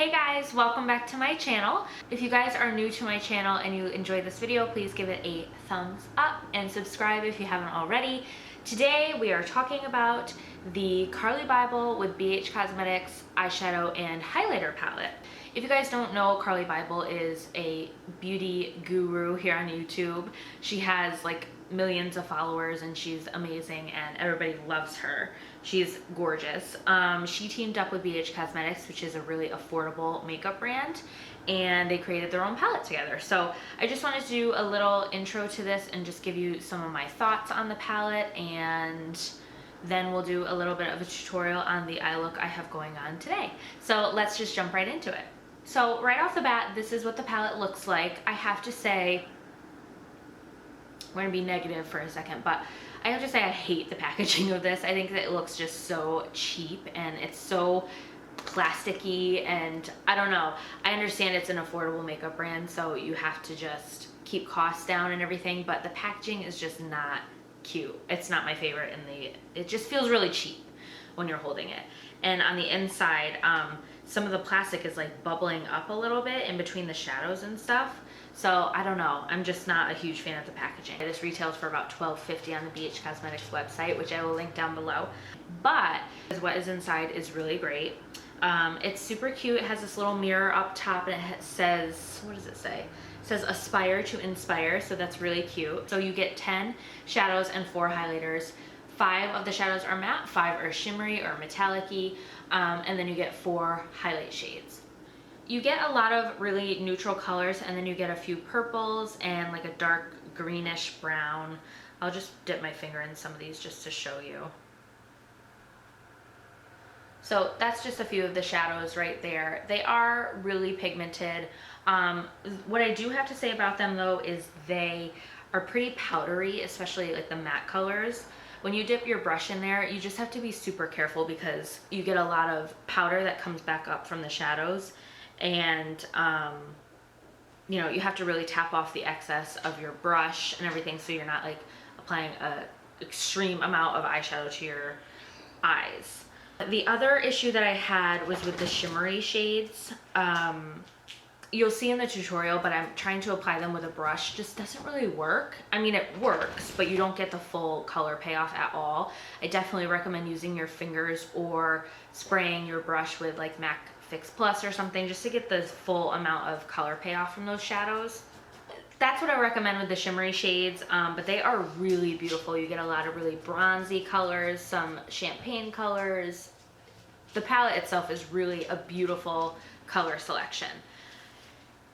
Hey guys, welcome back to my channel. If you guys are new to my channel and you enjoyed this video, please give it a thumbs up and subscribe if you haven't already. Today we are talking about the CARLI BYBEL with BH Cosmetics eyeshadow and highlighter palette. If you guys don't know, CARLI BYBEL is a beauty guru here on YouTube. She has like millions of followers and she's amazing and everybody loves her. She's gorgeous. She teamed up with BH Cosmetics, which is a really affordable makeup brand, and they created their own palette together. So I just wanted to do a little intro to this and just give you some of my thoughts on the palette, and then we'll do a little bit of a tutorial on the eye look I have going on today. So let's just jump right into it. So right off the bat, this is what the palette looks like. I have to say, we're gonna be negative for a second, but I have to say I hate the packaging of this. I think that it looks just so cheap and it's so plasticky, and I don't know. I understand it's an affordable makeup brand, so you have to just keep costs down and everything, but the packaging is just not cute. It's not my favorite, and it just feels really cheap when you're holding it. And on the inside, some of the plastic is like bubbling up a little bit in between the shadows and stuff. So I don't know, I'm just not a huge fan of the packaging. This retails for about $12.50 on the BH Cosmetics website, which I will link down below. But what is inside is really great. It's super cute. It has this little mirror up top and it says, what does it say? It says aspire to inspire, so that's really cute. So you get 10 shadows and 4 highlighters. 5 of the shadows are matte, 5 are shimmery or metallic-y, and then you get 4 highlight shades. You get a lot of really neutral colors, and then you get a few purples and like a dark greenish brown. I'll just dip my finger in some of these just to show you. So that's just a few of the shadows right there. They are really pigmented. What I do have to say about them though is they are pretty powdery, especially like the matte colors. When you dip your brush in there, you just have to be super careful because you get a lot of powder that comes back up from the shadows. And you know, you have to really tap off the excess of your brush and everything, so you're not like applying an extreme amount of eyeshadow to your eyes. The other issue that I had was with the shimmery shades. You'll see in the tutorial, but I'm trying to apply them with a brush. Just doesn't really work. I mean, it works, but you don't get the full color payoff at all. I definitely recommend using your fingers or spraying your brush with like MAC Fix Plus or something just to get the full amount of color payoff from those shadows. That's what I recommend with the shimmery shades, but they are really beautiful. You get a lot of really bronzy colors, some champagne colors. The palette itself is really a beautiful color selection.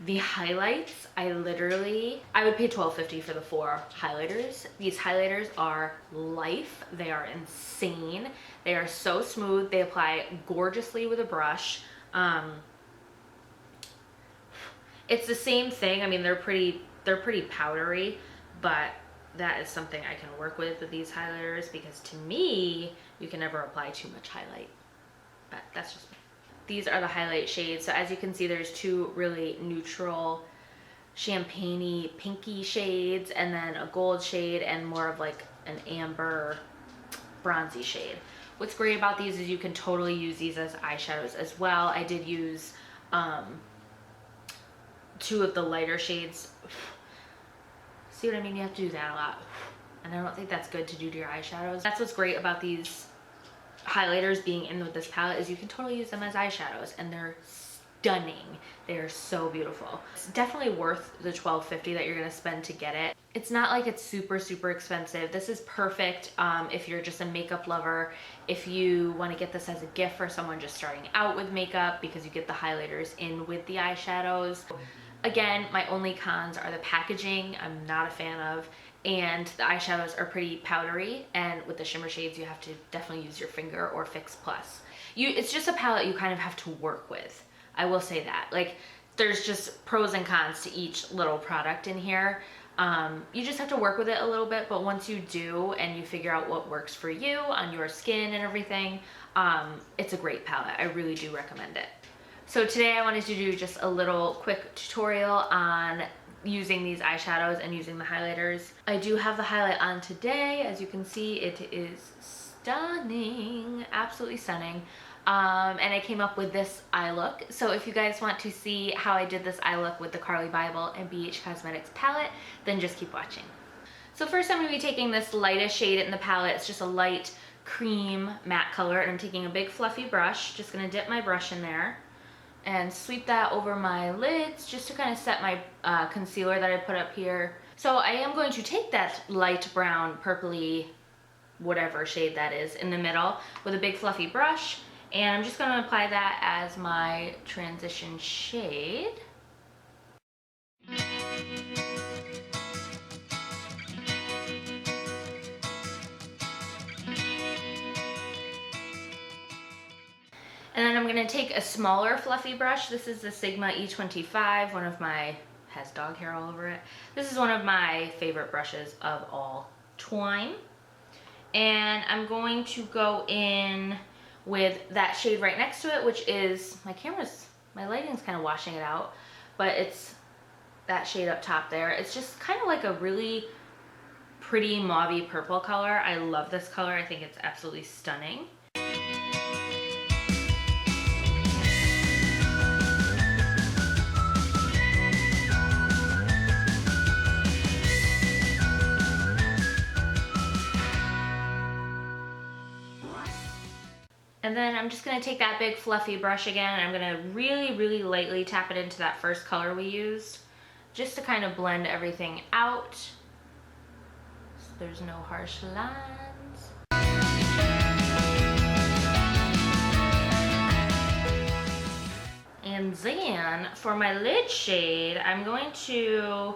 The highlights, I would pay $12.50 for the 4 highlighters. These highlighters are life. They are insane. They are so smooth. They apply gorgeously with a brush. It's the same thing. I mean, they're pretty powdery, but that is something I can work with these highlighters, because to me, you can never apply too much highlight. But that's just me. These are the highlight shades. So as you can see, there's 2 really neutral champagne-y pinky shades, and then a gold shade and more of like an amber bronzy shade. What's great about these is you can totally use these as eyeshadows as well. I did use 2 of the lighter shades. See what I mean? You have to do that a lot. And I don't think that's good to do to your eyeshadows. That's what's great about these highlighters being in with this palette, is you can totally use them as eyeshadows, and they're stunning. They're so beautiful. It's definitely worth the $12.50 that you're gonna spend to get it. It's not like it's super expensive. This is perfect if you're just a makeup lover, if you want to get this as a gift for someone just starting out with makeup, because you get the highlighters in with the eyeshadows. Again, my only cons are the packaging, I'm not a fan of, and the eyeshadows are pretty powdery, and with the shimmer shades you have to definitely use your finger or Fix Plus. It's just a palette you kind of have to work with. I will say that. Like, there's just pros and cons to each little product in here. You just have to work with it a little bit, but once you do and you figure out what works for you on your skin and everything, it's a great palette. I really do recommend it. So today I wanted to do just a little quick tutorial on using these eyeshadows and using the highlighters. I do have the highlight on today. As you can see, it is stunning, absolutely stunning. And I came up with this eye look. So if you guys want to see how I did this eye look with the CARLI BYBEL and BH Cosmetics palette, then just keep watching. So first I'm going to be taking this lightest shade in the palette. It's just a light cream matte color, and I'm taking a big fluffy brush. Just going to dip my brush in there and sweep that over my lids just to kind of set my concealer that I put up here. So I am going to take that light brown, purpley, whatever shade that is, in the middle with a big fluffy brush. And I'm just going to apply that as my transition shade. And then I'm going to take a smaller fluffy brush. This is the Sigma E25, one of my, has dog hair all over it. This is one of my favorite brushes of all time. And I'm going to go in with that shade right next to it, which is, my lighting's kind of washing it out, but it's that shade up top there. It's just kind of like a really pretty mauvey purple color. I love this color. I think it's absolutely stunning. And then I'm just going to take that big fluffy brush again, and I'm going to really, really lightly tap it into that first color we used, just to kind of blend everything out so there's no harsh lines. And then for my lid shade, I'm going to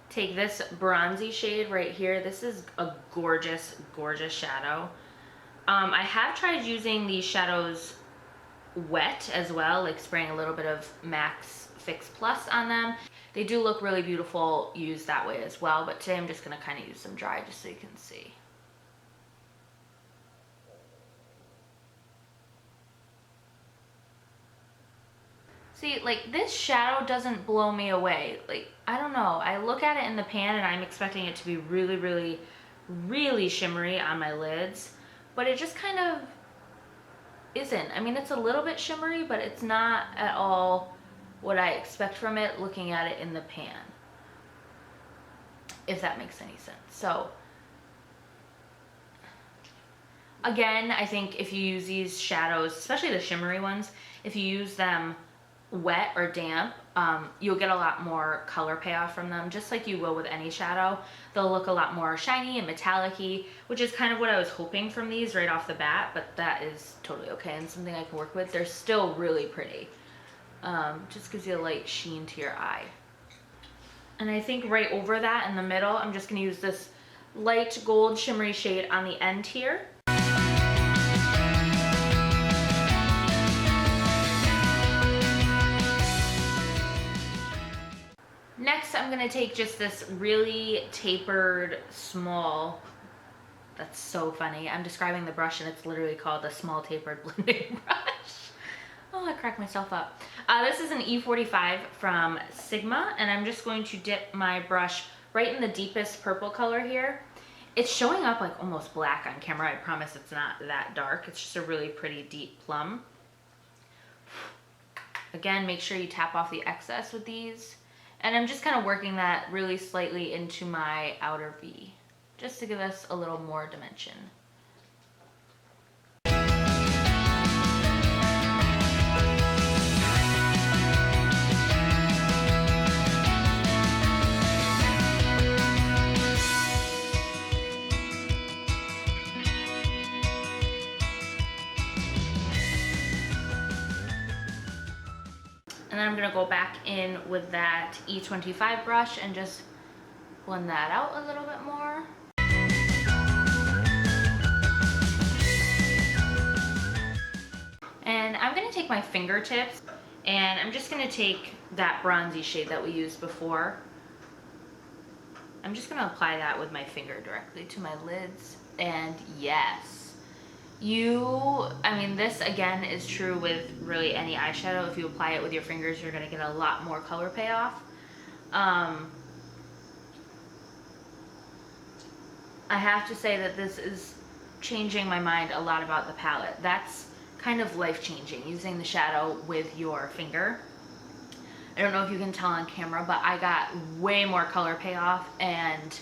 take this bronzy shade right here. This is a gorgeous, gorgeous shadow. I have tried using these shadows wet as well, like spraying a little bit of Max Fix Plus on them. They do look really beautiful used that way as well, but today I'm just going to kind of use them dry just so you can see. See, like, this shadow doesn't blow me away. Like, I don't know. I look at it in the pan and I'm expecting it to be really, really, really shimmery on my lids. But it just kind of isn't. I mean, it's a little bit shimmery, but it's not at all what I expect from it looking at it in the pan, if that makes any sense. So again, I think if you use these shadows, especially the shimmery ones, if you use them wet or damp, you'll get a lot more color payoff from them, just like you will with any shadow. They'll look a lot more shiny and metallic-y, which is kind of what I was hoping from these right off the bat, but that is totally okay and something I can work with. They're still really pretty. Just gives you a light sheen to your eye. And I think right over that in the middle, I'm just going to use this light gold shimmery shade on the end here. Next, I'm going to take just this really tapered, small, that's so funny. I'm describing the brush and it's literally called a small tapered blending brush. Oh, I cracked myself up. This is an E45 from Sigma, and I'm just going to dip my brush right in the deepest purple color here. It's showing up like almost black on camera. I promise it's not that dark. It's just a really pretty deep plum. Again, make sure you tap off the excess with these. And I'm just kind of working that really slightly into my outer V, just to give us a little more dimension. And then I'm going to go back in with that E25 brush and just blend that out a little bit more. And I'm going to take my fingertips and I'm just going to take that bronzy shade that we used before. I'm just going to apply that with my finger directly to my lids. And yes. I mean, this again is true with really any eyeshadow. If you apply it with your fingers, you're going to get a lot more color payoff. I have to say that this is changing my mind a lot about the palette. That's kind of life-changing, using the shadow with your finger. I don't know if you can tell on camera, but I got way more color payoff, and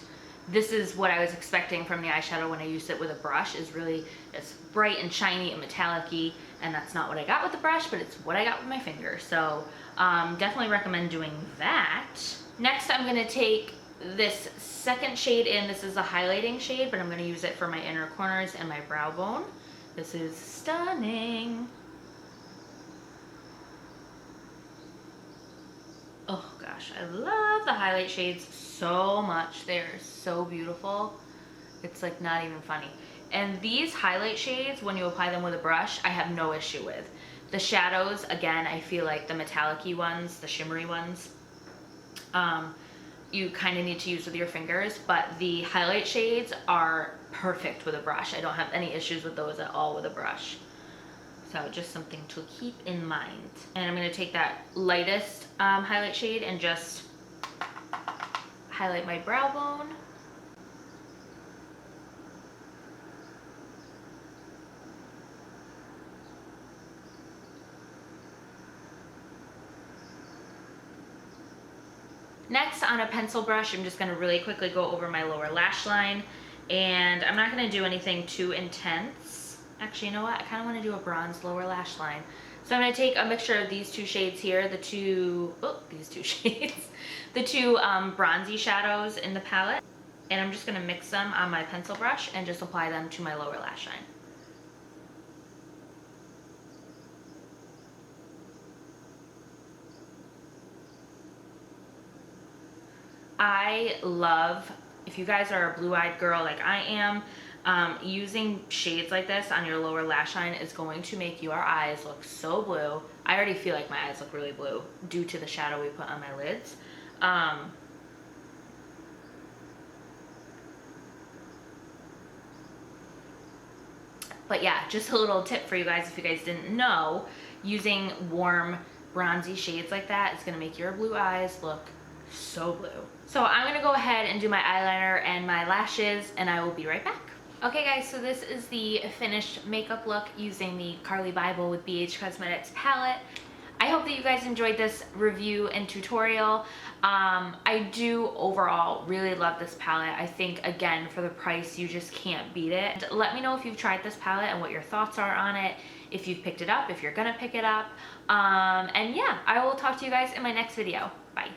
this is what I was expecting from the eyeshadow when I used it with a brush. Is really, it's bright and shiny and metallic-y, and that's not what I got with the brush, but it's what I got with my finger. So definitely recommend doing that. Next, I'm gonna take this second shade in. This is a highlighting shade, but I'm gonna use it for my inner corners and my brow bone. This is stunning. Oh gosh, I love the highlight shades so much. They're so beautiful. It's like not even funny. And these highlight shades, when you apply them with a brush, I have no issue with. The shadows, again, I feel like the metallic-y ones, the shimmery ones, you kind of need to use with your fingers, but the highlight shades are perfect with a brush. I don't have any issues with those at all with a brush. So just something to keep in mind. And I'm gonna take that lightest highlight shade and just highlight my brow bone. Next, on a pencil brush, I'm just gonna really quickly go over my lower lash line, and I'm not gonna do anything too intense. Actually, you know what? I kinda wanna do a bronze lower lash line. So I'm gonna take a mixture of these two shades here, the two bronzy shadows in the palette, and I'm just gonna mix them on my pencil brush and just apply them to my lower lash line. I love, if you guys are a blue-eyed girl like I am, using shades like this on your lower lash line is going to make your eyes look so blue. I already feel like my eyes look really blue due to the shadow we put on my lids. But yeah, just a little tip for you guys if you guys didn't know, using warm bronzy shades like that is gonna make your blue eyes look so blue. So I'm gonna go ahead and do my eyeliner and my lashes, and I will be right back. Okay guys, so this is the finished makeup look using the CARLI BYBEL with BH Cosmetics palette. I hope that you guys enjoyed this review and tutorial. I do overall really love this palette. I think, again, for the price, you just can't beat it. Let me know if you've tried this palette and what your thoughts are on it, if you've picked it up, if you're gonna pick it up. And yeah, I will talk to you guys in my next video. Bye.